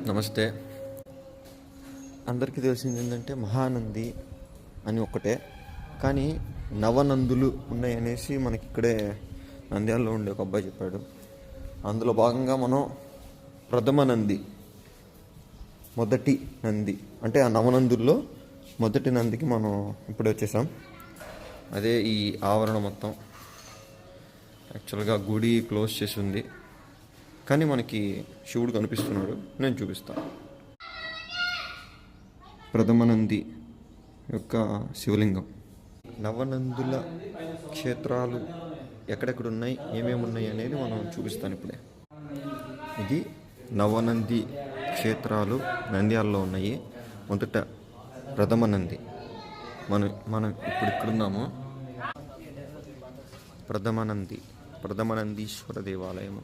నమస్తే. అందరికీ తెలిసింది ఏంటంటే మహానంది అని ఒకటే, కానీ నవనందులు ఉన్నాయనేసి మనకి ఇక్కడే నంద్యాలలో ఉండే ఒక అబ్బాయి చెప్పాడు. అందులో భాగంగా మనం ప్రథమ నంది, మొదటి నంది అంటే ఆ నవనందుల్లో మొదటి నందికి మనం ఇప్పుడే వచ్చేసాం. అదే ఈ ఆవరణ మొత్తం. యాక్చువల్గా గుడి క్లోజ్ చేసి ఉంది, కానీ మనకి శివుడు కనిపిస్తున్నాడు. నేను చూపిస్తాను. ప్రథమ నంది యొక్క శివలింగం. నవనందుల క్షేత్రాలు ఎక్కడెక్కడ ఉన్నాయి, ఏమేమి ఉన్నాయి అనేది మనం చూపిస్తాను ఇప్పుడే. ఇది నవనంది క్షేత్రాలు నంద్యాలలో ఉన్నాయి. మొదట ప్రథమ నంది. మనం ఇప్పుడు ఇక్కడున్నాము. ప్రథమ నందీశ్వర దేవాలయము.